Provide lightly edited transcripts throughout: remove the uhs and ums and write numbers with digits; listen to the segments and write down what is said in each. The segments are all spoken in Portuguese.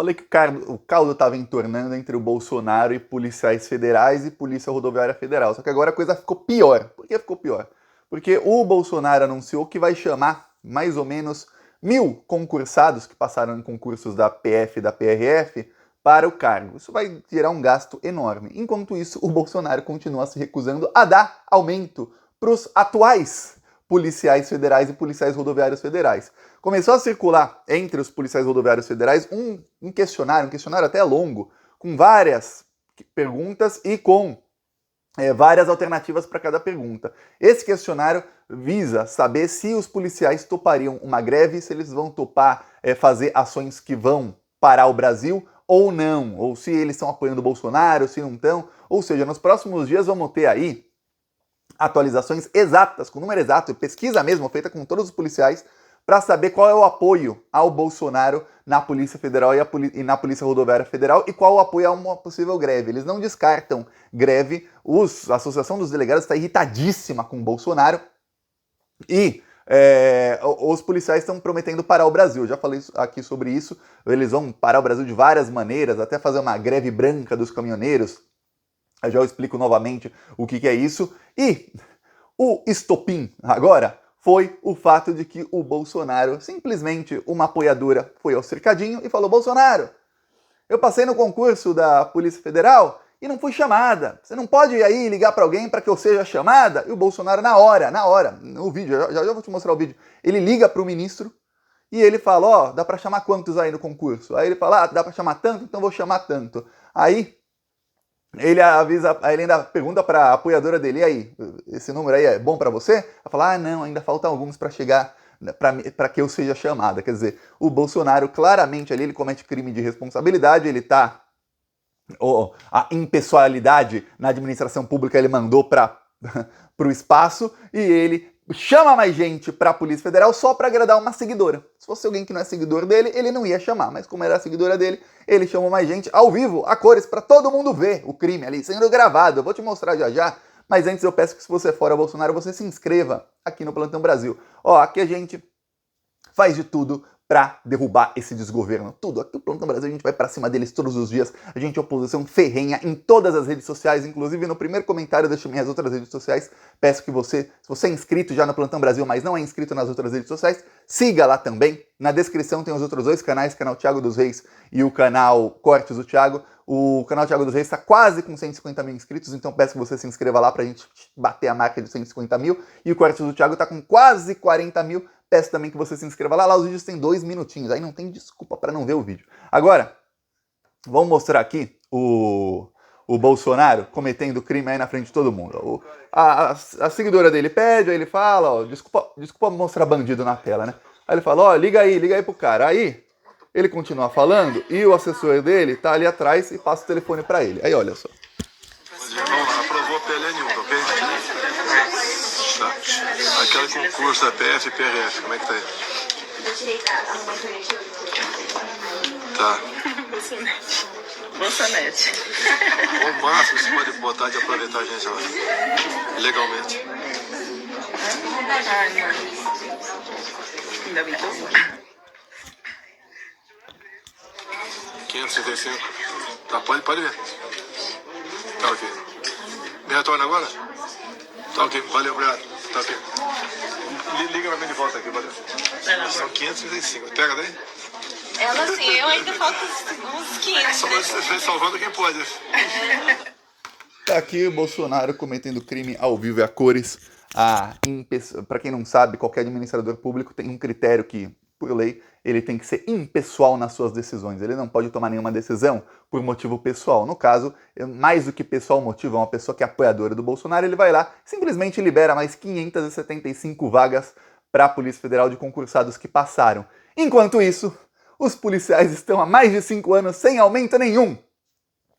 falei que o caldo estava entornando entre o Bolsonaro e policiais federais e Polícia Rodoviária Federal. Só que agora a coisa ficou pior. Por que ficou pior? Porque o Bolsonaro anunciou que vai chamar mais ou menos 1.000 concursados que passaram em concursos da PF e da PRF para o cargo. Isso vai gerar um gasto enorme. Enquanto isso, o Bolsonaro continua se recusando a dar aumento para os atuais policiais federais e policiais rodoviários federais. Começou a circular entre os policiais rodoviários federais um questionário até longo, com várias perguntas e com várias alternativas para cada pergunta. Esse questionário visa saber se os policiais topariam uma greve, se eles vão topar fazer ações que vão parar o Brasil ou não, ou se eles estão apoiando o Bolsonaro, se não estão. Ou seja, nos próximos dias vamos ter aí atualizações exatas, com número exato, pesquisa mesmo, feita com todos os policiais, para saber qual é o apoio ao Bolsonaro na Polícia Federal e na Polícia Rodoviária Federal e qual o apoio a uma possível greve. Eles não descartam greve, a Associação dos Delegados está irritadíssima com o Bolsonaro e os policiais estão prometendo parar o Brasil. Eu já falei aqui sobre isso, eles vão parar o Brasil de várias maneiras, até fazer uma greve branca dos caminhoneiros. Eu já explico novamente o que é isso. E o estopim agora foi o fato de que o Bolsonaro, simplesmente uma apoiadora, foi ao cercadinho e falou: Bolsonaro, eu passei no concurso da Polícia Federal e não fui chamada. Você não pode aí ligar para alguém para que eu seja chamada? E o Bolsonaro, na hora, no vídeo, já vou te mostrar o vídeo, ele liga para o ministro e ele fala: ó, dá para chamar quantos aí no concurso? Aí ele fala: dá para chamar tanto? Então vou chamar tanto. Aí ele ainda pergunta para a apoiadora dele: e aí, esse número aí é bom para você? Ela fala: não, ainda faltam alguns para chegar, para que eu seja chamada. Quer dizer, o Bolsonaro claramente ali, ele comete crime de responsabilidade, ele tá... a impessoalidade na administração pública ele mandou para o espaço e ele chama mais gente para a Polícia Federal só para agradar uma seguidora. Se fosse alguém que não é seguidor dele, ele não ia chamar, mas como era seguidora dele, ele chamou mais gente ao vivo, a cores, para todo mundo ver o crime ali, sendo gravado. Eu vou te mostrar já já, mas antes eu peço que, se você for a Bolsonaro, você se inscreva aqui no Plantão Brasil. Ó, aqui a gente faz de tudo para derrubar esse desgoverno. Tudo. Aqui no Plantão Brasil a gente vai para cima deles todos os dias. A gente é oposição ferrenha em todas as redes sociais, inclusive no primeiro comentário deixo minhas outras redes sociais. Peço que você, se você é inscrito já no Plantão Brasil, mas não é inscrito nas outras redes sociais, siga lá também. Na descrição tem os outros dois canais, o canal Thiago dos Reis e o canal Cortes do Thiago. O canal Thiago dos Reis está quase com 150 mil inscritos, então peço que você se inscreva lá para a gente bater a marca de 150 mil. E o Cortes do Thiago está com quase 40 mil. Peço também que você se inscreva lá. Lá os vídeos têm 2 minutinhos, aí não tem desculpa para não ver o vídeo. Agora, vamos mostrar aqui o Bolsonaro cometendo crime aí na frente de todo mundo. A seguidora dele pede, aí ele fala: ó, desculpa mostrar bandido na tela, né? Aí ele fala: ó, liga aí pro cara. Aí ele continua falando e o assessor dele tá ali atrás e passa o telefone para ele. Aí olha só. Vamos lá, aprovou a PLN1, ok? Tá. Aquele concurso da PF e PRF, como é que tá aí? Tá. Bolsonete. O máximo que você pode botar de aproveitar a gente agora. Legalmente. Ai, não. Ainda bem que eu vou. 535. Tá, pode ver. Tá ok. Me retorna agora? Tá ok, valeu, obrigado. Tá ok. Liga pra mim de volta aqui, valeu. São 535. Pega daí? Ela sim, eu ainda falta uns 500. Só você salvando quem pode. Tá aqui o Bolsonaro cometendo crime ao vivo e a cores. Para quem não sabe, qualquer administrador público tem um critério que, por lei, ele tem que ser impessoal nas suas decisões. Ele não pode tomar nenhuma decisão por motivo pessoal. No caso, mais do que pessoal motivo, é uma pessoa que é apoiadora do Bolsonaro, ele vai lá, simplesmente libera mais 575 vagas para a Polícia Federal de concursados que passaram. Enquanto isso, os policiais estão há mais de 5 anos sem aumento nenhum.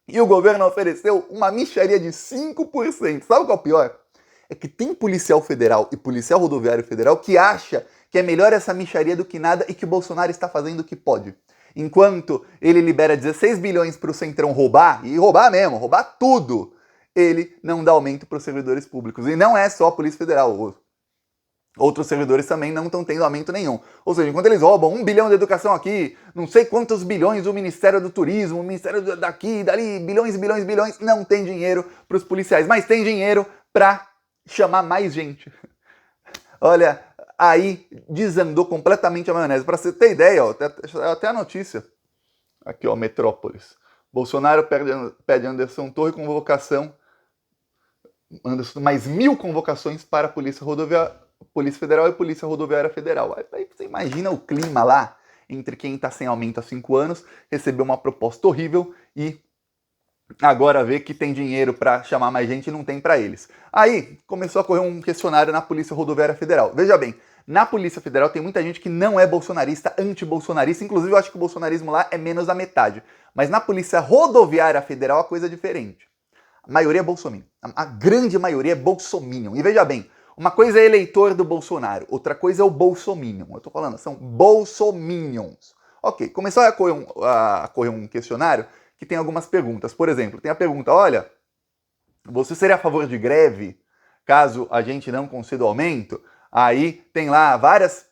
E o governo ofereceu uma mixaria de 5%. Sabe qual é o pior? É que tem policial federal e policial rodoviário federal que acha que é melhor essa mixaria do que nada e que o Bolsonaro está fazendo o que pode. Enquanto ele libera 16 bilhões para o Centrão roubar, e roubar mesmo, roubar tudo, ele não dá aumento para os servidores públicos. E não é só a Polícia Federal. outros servidores também não estão tendo aumento nenhum. Ou seja, enquanto eles roubam 1 bilhão de educação aqui, não sei quantos bilhões do Ministério do Turismo, o Ministério daqui, dali, bilhões e bilhões e bilhões, não tem dinheiro para os policiais, mas tem dinheiro para chamar mais gente. Olha, aí desandou completamente a maionese. Para você ter ideia, ó, até a notícia. Aqui, ó, Metrópolis. Bolsonaro pede Anderson Torres convocação. Anderson, mais 1.000 convocações para a Polícia Federal e Polícia Rodoviária Federal. Aí você imagina o clima lá entre quem está sem aumento há 5 anos, recebeu uma proposta horrível e agora vê que tem dinheiro para chamar mais gente e não tem para eles. Aí começou a correr um questionário na Polícia Rodoviária Federal. Veja bem, na Polícia Federal tem muita gente que não é bolsonarista, anti-bolsonarista, inclusive eu acho que o bolsonarismo lá é menos da metade. Mas na Polícia Rodoviária Federal a coisa é diferente. A maioria é bolsominion. A grande maioria é bolsominion. E veja bem, uma coisa é eleitor do Bolsonaro, outra coisa é o bolsominion. Eu tô falando, são bolsominions. Ok, começou a correr um questionário que tem algumas perguntas. Por exemplo, tem a pergunta, olha, você seria a favor de greve caso a gente não conceda o aumento? Aí tem lá várias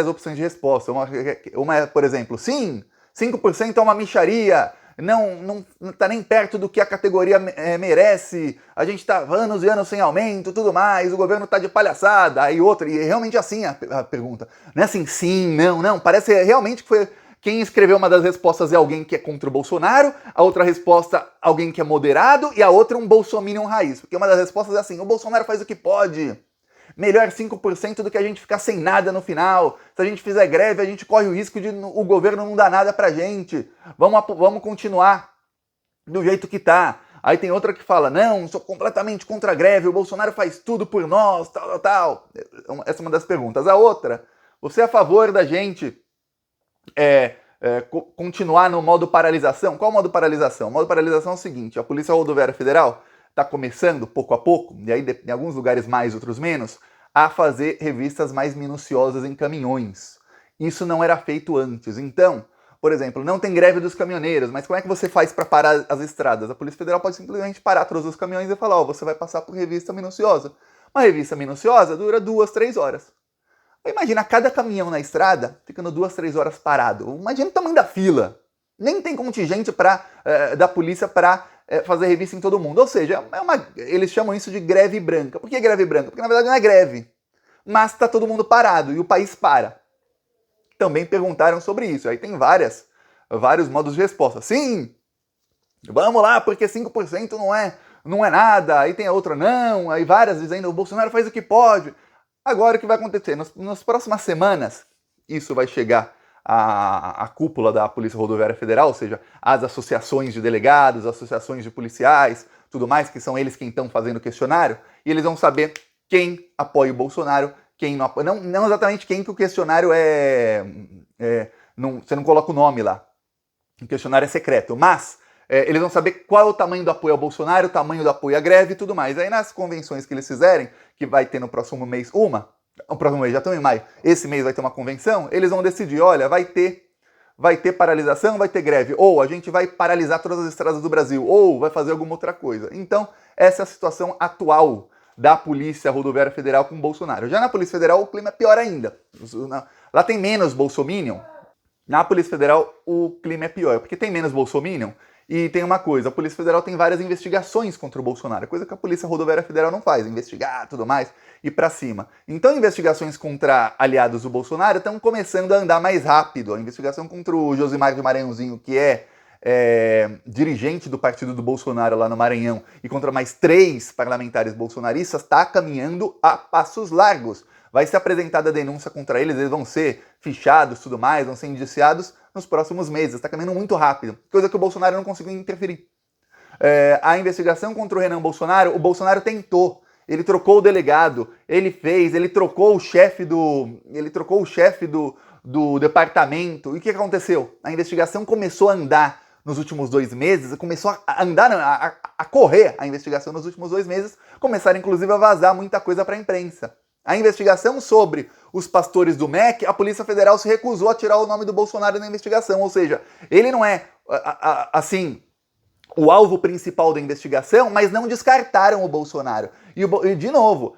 opções de resposta. Uma é, por exemplo, sim, 5% é uma mixaria, não está nem perto do que a categoria merece, a gente está anos e anos sem aumento, tudo mais, o governo está de palhaçada. Aí outra, e realmente assim a pergunta, não é assim, sim, não, parece realmente que foi... Quem escreveu uma das respostas é alguém que é contra o Bolsonaro, a outra resposta alguém que é moderado e a outra um bolsominion raiz. Porque uma das respostas é assim, o Bolsonaro faz o que pode. Melhor 5% do que a gente ficar sem nada no final. Se a gente fizer greve, a gente corre o risco de o governo não dar nada pra gente. Vamos continuar do jeito que tá. Aí tem outra que fala, não, sou completamente contra a greve, o Bolsonaro faz tudo por nós, tal. Essa é uma das perguntas. A outra, você é a favor da gente continuar no modo paralisação? Qual o modo paralisação? O modo paralisação é o seguinte, a Polícia Rodoviária Federal está começando, pouco a pouco, e aí em alguns lugares mais, outros menos, a fazer revistas mais minuciosas em caminhões. Isso não era feito antes. Então, por exemplo, não tem greve dos caminhoneiros, mas como é que você faz para parar as estradas? A Polícia Federal pode simplesmente parar todos os caminhões e falar, você vai passar por revista minuciosa. Uma revista minuciosa dura 2, 3 horas. Imagina cada caminhão na estrada ficando 2, 3 horas parado. Imagina o tamanho da fila. Nem tem contingente da polícia para fazer revista em todo mundo. Ou seja, eles chamam isso de greve branca. Por que greve branca? Porque na verdade não é greve. Mas está todo mundo parado e o país para. Também perguntaram sobre isso. Aí tem vários modos de resposta. Sim, vamos lá, porque 5% não é nada. Aí tem a outra, não. Aí várias dizendo, o Bolsonaro faz o que pode. Agora o que vai acontecer? Nas próximas semanas, isso vai chegar à cúpula da Polícia Rodoviária Federal, ou seja, as associações de delegados, associações de policiais, tudo mais, que são eles quem estão fazendo o questionário, e eles vão saber quem apoia o Bolsonaro, quem não apoia. Não exatamente quem, que o questionário você não coloca o nome lá. O questionário é secreto, mas eles vão saber qual é o tamanho do apoio ao Bolsonaro, o tamanho do apoio à greve e tudo mais. Aí nas convenções que eles fizerem, que vai ter no próximo mês o próximo mês já estamos em maio, esse mês vai ter uma convenção, eles vão decidir, olha, vai ter paralisação, vai ter greve, ou a gente vai paralisar todas as estradas do Brasil, ou vai fazer alguma outra coisa. Então, essa é a situação atual da Polícia Rodoviária Federal com o Bolsonaro. Já na Polícia Federal o clima é pior ainda. Lá tem menos bolsominion. Na Polícia Federal o clima é pior, porque tem menos bolsominion. E tem uma coisa, a Polícia Federal tem várias investigações contra o Bolsonaro, coisa que a Polícia Rodoviária Federal não faz, investigar tudo mais e pra cima. Então investigações contra aliados do Bolsonaro estão começando a andar mais rápido. A investigação contra o Josimar de Maranhãozinho, que é dirigente do partido do Bolsonaro lá no Maranhão, e contra mais 3 parlamentares bolsonaristas, está caminhando a passos largos. Vai ser apresentada a denúncia contra eles vão ser fichados, tudo mais, vão ser indiciados nos próximos meses. Está caminhando muito rápido, coisa que o Bolsonaro não conseguiu interferir. A investigação contra o Renan Bolsonaro, o Bolsonaro tentou, ele trocou o delegado, ele trocou o chefe do departamento. E o que aconteceu? A investigação começou a andar nos últimos 2 meses, começou a andar, a correr a investigação nos últimos 2 meses, começaram inclusive a vazar muita coisa para a imprensa. A investigação sobre os pastores do MEC, a Polícia Federal se recusou a tirar o nome do Bolsonaro na investigação, ou seja, ele não é, assim, o alvo principal da investigação, mas não descartaram o Bolsonaro. E de novo,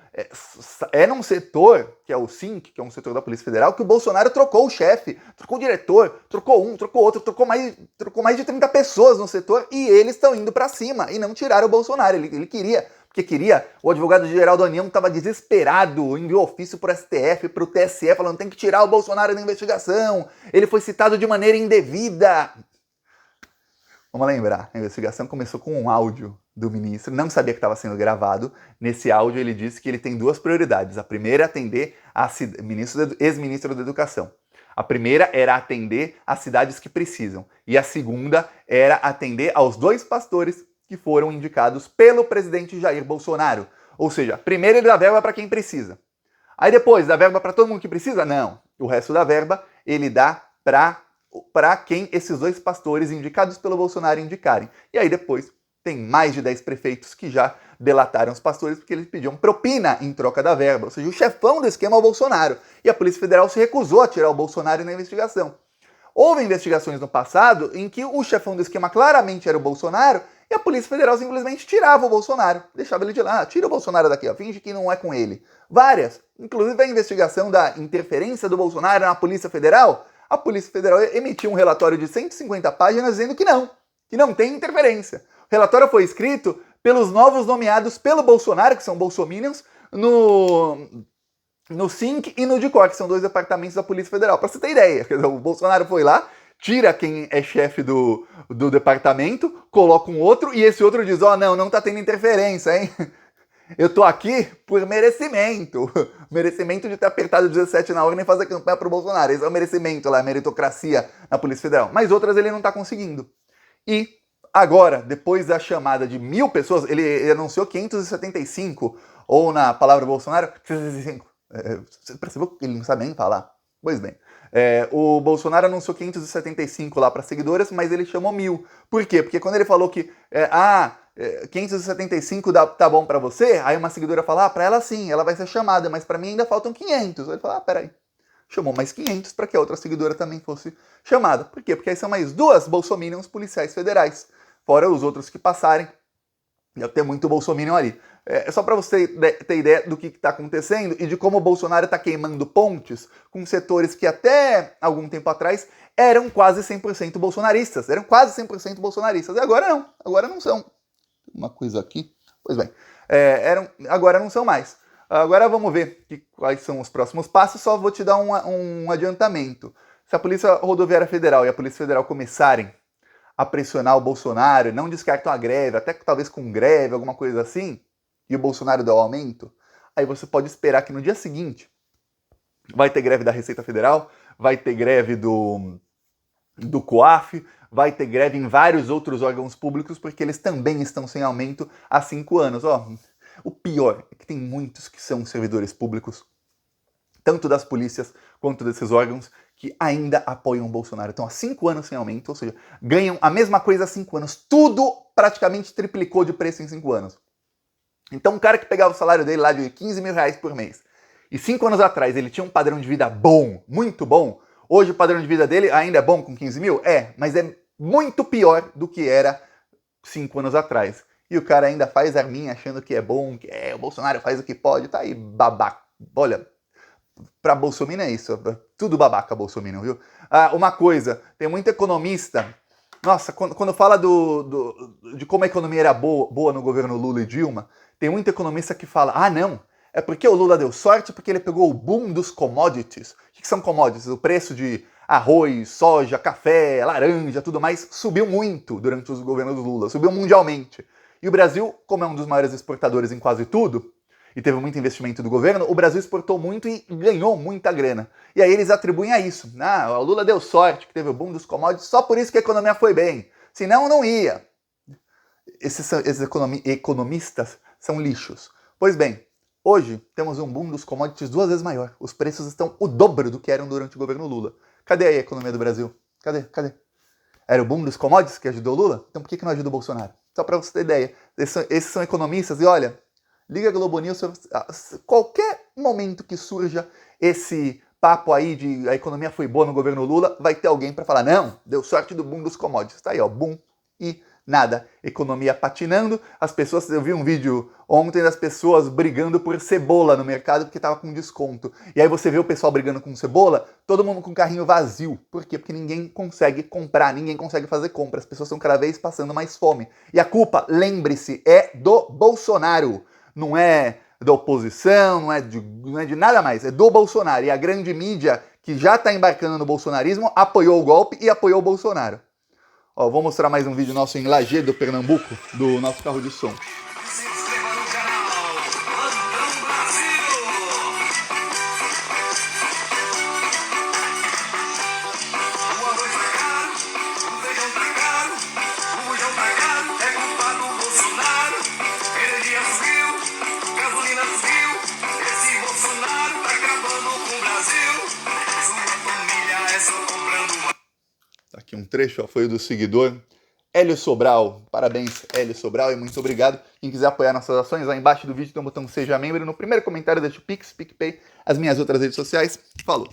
é num setor, que é o SINC, que é um setor da Polícia Federal, que o Bolsonaro trocou o chefe, trocou o diretor, trocou um, trocou outro, trocou mais de 30 pessoas no setor, e eles estão indo para cima, e não tiraram o Bolsonaro. Ele queria, porque queria, o advogado-geral da União estava desesperado, enviou ofício para o STF, para o TSE, falando tem que tirar o Bolsonaro da investigação, ele foi citado de maneira indevida. Vamos lembrar, a investigação começou com um áudio do ministro, não sabia que estava sendo gravado. Nesse áudio ele disse que ele tem duas prioridades. A primeira é atender a ex-ministro da Educação. A primeira era atender as cidades que precisam. E a segunda era atender aos 2 pastores que foram indicados pelo presidente Jair Bolsonaro. Ou seja, primeiro ele dá verba para quem precisa. Aí depois, dá verba para todo mundo que precisa? Não. O resto da verba ele dá para quem esses 2 pastores indicados pelo Bolsonaro indicarem. E aí depois tem mais de 10 prefeitos que já delataram os pastores porque eles pediam propina em troca da verba. Ou seja, o chefão do esquema é o Bolsonaro. E a Polícia Federal se recusou a tirar o Bolsonaro na investigação. Houve investigações no passado em que o chefão do esquema claramente era o Bolsonaro e a Polícia Federal simplesmente tirava o Bolsonaro. Deixava ele de lá. Tira o Bolsonaro daqui, ó. Finge que não é com ele. Várias. Inclusive a investigação da interferência do Bolsonaro na Polícia Federal. A Polícia Federal emitiu um relatório de 150 páginas dizendo que não tem interferência. O relatório foi escrito pelos novos nomeados pelo Bolsonaro, que são bolsominions, no SINC e no DICOR, que são 2 departamentos da Polícia Federal. Para você ter ideia, o Bolsonaro foi lá, tira quem é chefe do departamento, coloca um outro, e esse outro diz, não tá tendo interferência, hein? Eu tô aqui por merecimento. Merecimento de ter apertado 17 na urna e fazer campanha pro Bolsonaro. Esse é o merecimento lá, a meritocracia na Polícia Federal. Mas outras ele não tá conseguindo. E agora, depois da chamada de 1.000 pessoas, ele anunciou 575, ou na palavra Bolsonaro, 565. Você percebeu que ele não sabe nem falar? Pois bem. O Bolsonaro anunciou 575 lá para seguidoras, mas ele chamou 1.000. Por quê? Porque quando ele falou que 575 tá bom pra você, aí uma seguidora fala, pra ela sim, ela vai ser chamada, mas pra mim ainda faltam 500. Aí ele fala, peraí. Chamou mais 500 para que a outra seguidora também fosse chamada. Por quê? Porque aí são mais 2 bolsominions policiais federais, fora os outros que passarem. Deve ter muito bolsominion ali. Só para você ter ideia do que está acontecendo e de como o Bolsonaro está queimando pontes com setores que até algum tempo atrás eram quase 100% bolsonaristas. E agora não são. Uma coisa aqui. Pois bem, agora não são mais. Agora vamos ver quais são os próximos passos, só vou te dar um adiantamento. Se a Polícia Rodoviária Federal e a Polícia Federal começarem a pressionar o Bolsonaro, não descartam a greve, até talvez com greve, alguma coisa assim, e o Bolsonaro dá o aumento, aí você pode esperar que no dia seguinte vai ter greve da Receita Federal, vai ter greve do COAF, vai ter greve em vários outros órgãos públicos, porque eles também estão sem aumento há 5 anos. O pior é que tem muitos que são servidores públicos, tanto das polícias quanto desses órgãos, que ainda apoiam o Bolsonaro. Estão há 5 anos sem aumento, ou seja, ganham a mesma coisa há 5 anos. Tudo praticamente triplicou de preço em 5 anos. Então um cara que pegava o salário dele lá de 15 mil reais por mês, e 5 anos atrás ele tinha um padrão de vida bom, muito bom, hoje o padrão de vida dele ainda é bom com 15 mil? Mas é muito pior do que era 5 anos atrás. E o cara ainda faz arminha achando que é bom, o Bolsonaro faz o que pode, tá aí babaca. Olha, pra Bolsonaro é isso, tudo babaca Bolsonaro, viu? Uma coisa, tem muito economista, nossa, quando fala de como a economia era boa no governo Lula e Dilma, tem muito economista que fala, não, é porque o Lula deu sorte porque ele pegou o boom dos commodities. O que são commodities? O preço de arroz, soja, café, laranja, tudo mais, subiu muito durante os governos do Lula, subiu mundialmente. E o Brasil, como é um dos maiores exportadores em quase tudo, e teve muito investimento do governo, o Brasil exportou muito e ganhou muita grana. E aí eles atribuem a isso. O Lula deu sorte, que teve o boom dos commodities, só por isso que a economia foi bem. Senão, não ia. Esses economistas são lixos. Pois bem, hoje temos um boom dos commodities 2 vezes maior. Os preços estão o dobro do que eram durante o governo Lula. Cadê aí a economia do Brasil? Cadê? Era o boom dos commodities que ajudou o Lula? Então por que não ajuda o Bolsonaro? Só para você ter ideia. Esses são economistas e olha, liga a Globo News, qualquer momento que surja esse papo aí de a economia foi boa no governo Lula, vai ter alguém para falar, não, deu sorte do boom dos commodities. Tá aí, boom e Nada. Economia patinando, as pessoas... Eu vi um vídeo ontem das pessoas brigando por cebola no mercado porque estava com desconto. E aí você vê o pessoal brigando com cebola, todo mundo com carrinho vazio. Por quê? Porque ninguém consegue comprar, ninguém consegue fazer compra. As pessoas estão cada vez passando mais fome. E a culpa, lembre-se, é do Bolsonaro. Não é da oposição, não é de nada mais. É do Bolsonaro. E a grande mídia, que já está embarcando no bolsonarismo, apoiou o golpe e apoiou o Bolsonaro. Ó, vou mostrar mais um vídeo nosso em Lajeado, Pernambuco, do nosso carro de som. Aqui um trecho, ó, foi o do seguidor Hélio Sobral. Parabéns, Hélio Sobral, e muito obrigado. Quem quiser apoiar nossas ações, lá embaixo do vídeo tem um botão Seja Membro. No primeiro comentário deixa o Pix, PicPay, as minhas outras redes sociais. Falou!